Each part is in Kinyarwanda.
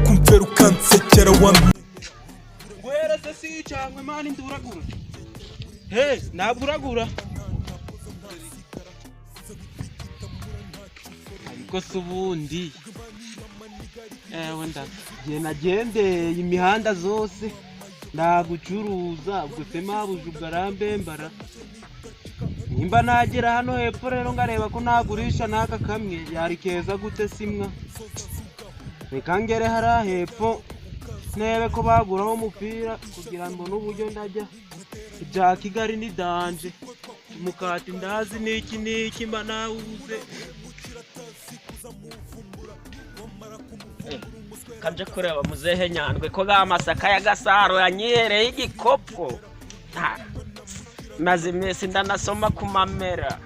kumvera ukansekera wamye wereze si cyangwa mani nduragura he naburagura ariko subundi wenda nagendeye imihanda zose ndagucuruza gusema bujugarambembara nimba nagera hano hepfo rero ngareba ko nagurisha naka kamwe yari keza gute simwa reka ngere hara hepfo nebe ko baguraho umupira kugira ngo n'uburyo ndajya ibya Kigali ni danje mukati ndazi niki mba nawuze kanje kureba muzehe Nyandwi ko gamasaka ya Gasaro yanyihereye igikopo maze imisi ndanasoma ku mamera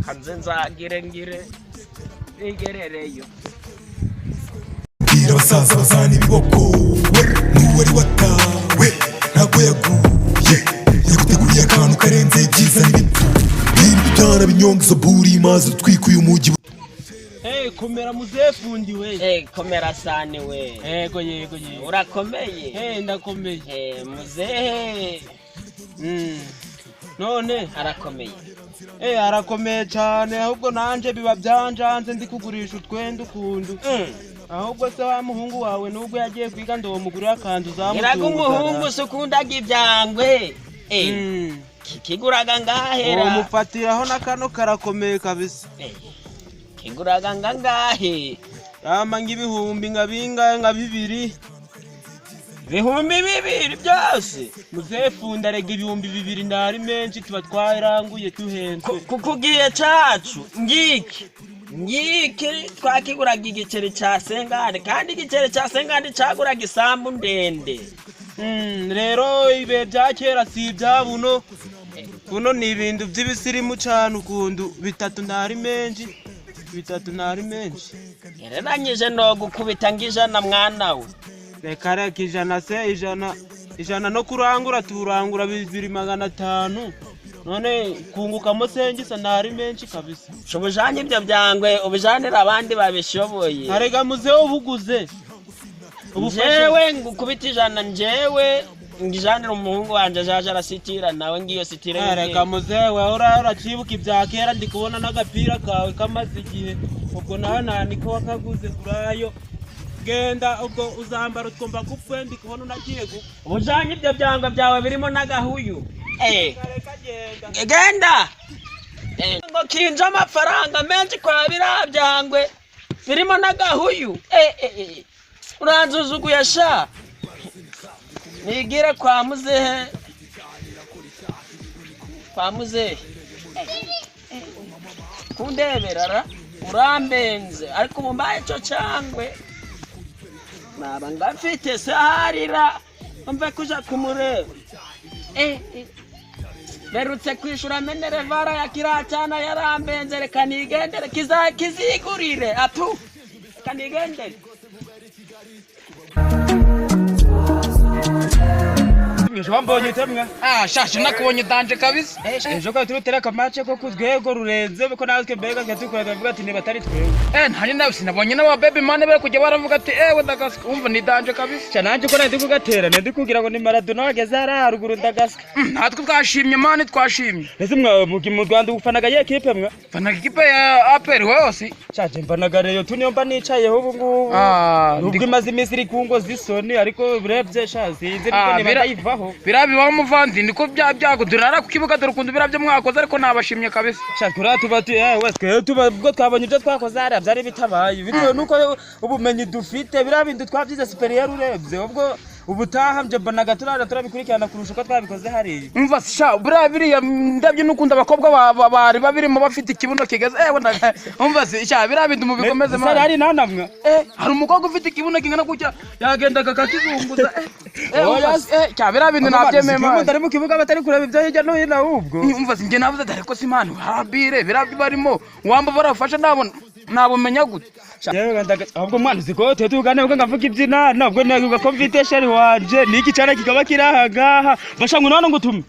kanze nzagire ngire igerereyo bwira abasaza bazana ibiboko n'uwari watawe ntabwo yaguye yaguteguriye akantu karenze ibyiza n'ibipfu n'ibindi byana binyonga izo buri mazi utwikuye umujyi komera muzefundi we komera sani we yego urakomeye ndakomeye muzehe none arakomeye arakomeye cyane ahubwo nanje biba byanjanze ndi kugurisha utwenda ukundu ahubwo se wa muhungu wawe nubwo yagiye kwiga ndo mugurira kandi uzamutunga iraga umuhungu sukundaga ibyangwe kiguraga ngahera umufatiraho nakano karakomeye kabisa kiguraga ngahe yama ngibihumbi ngabingaye ngabibiri bihumbi bibiri byose muzefunda rega ibihumbi bibiri ndari menshi tuba twaranguye tuhenze kukugiye cacu ngiki twakiguraga igiceri ca sengane kandi igiceri ca sengane caguraga isambu ndende rero ibe bya kera si ibyabuno buno ni ibintu by'ibisirimu cyane ukundu bitatu ndari menshi yararanyije no gukubita ngijana mwana we reka ijana se ijana no kurangura turangura 2,500 none kungukamo sengisa ntari menshi kabisa shobujanye ibyo byangwe ubijanira abandi babishoboye arega muze ubuguze jewe ngukubita ijana njewe ngijanira umuhungu wanje jaje arasitira nawe ngiyo sitire reka muze we uracibuka ibya kera ndi kubona n'agapira kawe kamaze igihe ubwo nawe niko wakaguze kurayo genda ubwo uzambara utwumva kupwe ndi kubona unagiye ubujanye ibyo byangwa byawe birimo n'agahuyu genda ngo kinje amafaranga menshi kwa birabyangwe birimo n'agahuyu uranzuzuguye sha nigire kwa muzehe kundeberara urambenze ariko mumbaye cyo cyangwe naba ngafite saharira mve kuja kumureba berutse kwishura menerevara ya kiracana yarambenze reka nigendere kizigurire atu kanigendere wambonye temwe shashe nakubonye danje kabisa ejo ko turutereka match ko kuzwego rurenze ko natwe mbega cyatukorera bavuga ati niba tari twebwe ntanye nawe sinabonye n'aba baby man bere kujya baravuga ati ndagaska umva ni danje kabisa cyane ko nandi kugatera nandi kugira ngo ni Maradona wageze haruguru ndagaska natwe twashimye man twashimye ese mwa mu Rwanda ufanaga ye equipe mwa fanaga equipe ya APR wose cyaje mbanaga rero tuniyo mba nicayeho ubu ngubu nubwo imaze iminsi iri kungo zisoni ariko urebye shazinze niko niba yivaho birabibaho muvandi niko byagudurara ku kibuga dore kundu birabyo mwakoze ariko nabashimye kabisa cyakura tubati wese tubwo twabonye ibyo twakoze ari byari bitabaye bitewe nuko ubumenyi dufite birabindi twabyize superior urebye ubwo ubutaha mje bonaga turabikurikirana kurusha uko twabikoze hari umva sha biriya ndabyo nukunda abakobwa bari babirimo bafite ikibuno kigeze umva sha birabindi mu bikomeze mara hari nanamwe hari umukobwa ufite ikibuno kingana gutya yagendaga kakizunguza cya birabindi nabyemema ndari mu kibuga batari kureba ibyo hirya no hino ahubwo umva nge navuze ariko simani harabire birabyo barimo wamba barafasha nabumenya gute ahubwo mwana ziko tugane ubwo ngavuga ibyina nabwo naguga ko mfite sheri wanje niki cyane kikaba kirahangaha bashangu none ngutume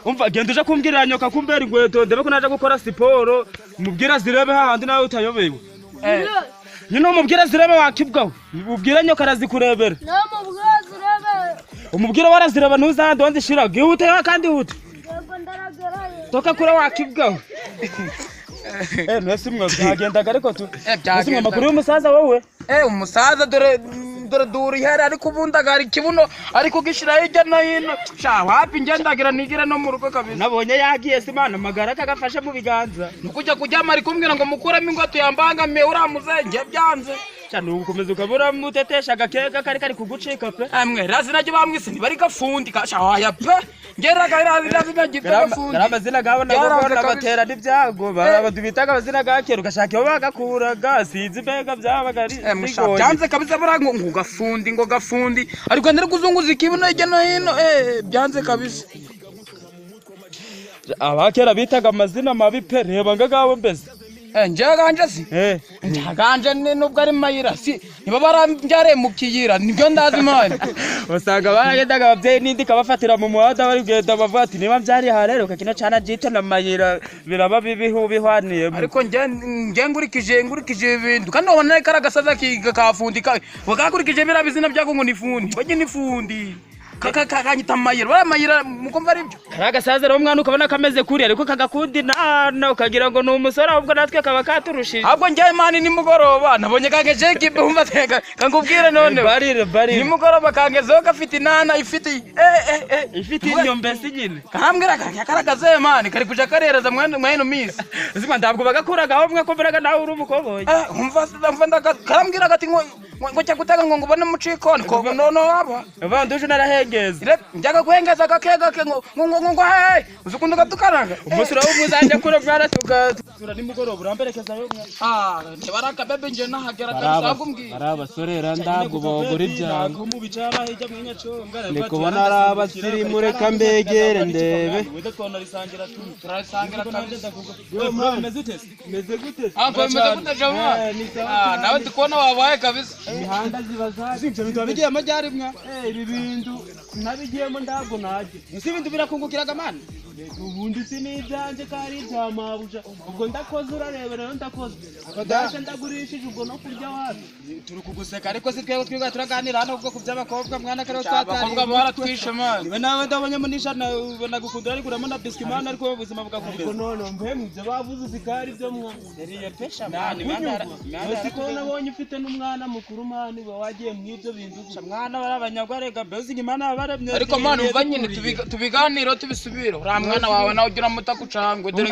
umva genda uje kumbwirira nyoka kumbera ingweto ndebe ko naje gukora siporo mubwira zirebe hahandi nawe utayobewe nyine umubwire zirebe wakibwaho ubwire nyoka arazikurebera umubwire warazireba ntuzahandi wanzishira gihute kandi hute toka kure wakibwaho nasi mwe byagendaga ariko tu nasi amakuru y'umusaza wowe umusaza dore duri here ariko ubundaga hari kibuno ariko gishira hirya no hino sha wapi ngendagira nigira no mu rugo kabisa nabonye yagiye simana magara kagafashe mu biganza nukujya kujyama ari kumbwira ngo mukuremo ingwato yambangamiye uramuzenge byanze cyane ukomeza ukabura mutetesha gakega kari kugucika pe amwe razi najye bamwise ntibari gafundi kasha waya pe ngeraga razi najye gafundi amazina gabo nagona batera n'ibyago badubitaga amazina gakera ugashaka iyo bagakuraga sinzi mbega byabagari byanze kabisa burango ngo gafundi ariko ndari kuzunguza ikibuno hirya no hino byanze kabisa abakera bitaga amazina mabi pe reba ngagabo mbese njaganje si njaganje nubwo ari mayira si niba barambyare mu kiyira nibyo ndazi imana usanga baragendaga ababyeyi n'indi kabafatira mu muhanda bari kugenda bavuga ati niba byari harero kakino cana jita na mayira biraba bibihu bihwaniye ariko nge ngurikije ibintu kandi ubona ko aragasaza kafundika bagakurikije birabizina byako ngo nifundi bajye nifundi kakanyita mayira baramayira mukumva aribyo karagasaza rero umwana ukabona kameze kuri ariko kagakundi na ukagira ngo ni umusore ahubwo natwe kaba katurushije ahubwo njye imana nimugoroba nabonye kangeje kibe umva kangubwire none bari nimugoroba kangezeho gafite inana ifite inyombe nyine kambwira karagaze imana kari kuja karereza mwene misi uzima ndabwo bagakuraga aho mwe komveraga nawe uri umukoboyi umva karambwira gati ngo cyakutega ngo ubone mucikoni ko none waba banduje narahengeza njyaga guhengeza gakega ngo hey uzukunda gatukaraga umusura w'umuzanje kure bwara tugasura nimugoroba uramberekeza yo ntibaraka bebe nje nahagera kabisa mbwira ari abasorera ndago bogura ibyango mu bicara hirya mu nyaconga ni kubona ari abasirimu reka mbegere ndebe turasangira kabisa meze gute nawe ndikubona wabaye kabisa imihanda ziba zinje bintu bigiye amajyari mwa ibi bintu nabigiyemo ndago naje ese ibintu birakungukiraga mana ubundi si n'ibyanje kari ibyamabuja ubwo ndakoze urareba rero ndakoze akadasha ndagurishije ubwo no kurya wapi turi kuguseka ariko si twebwe twiga turaganira hano ubwo kuby'abakobwa mwana kare twatari abakobwa baratwishe man niwe nawe ndabonye mu nishana ubona gukundira ariko uramo na biscuit man ariko ubuzima bugakomeza ariko none mbe mubyo bavuze zikari byo mwa yariye pesha man mwana ko nabonye ufite n'umwana mukuru man we wagiye mu ibyo bintu mwana barabanyagwarega bezi imana baremye ariko man umva nyine tubiganiro tubisubira mwana wawe nawe ugira mutakucangwe dore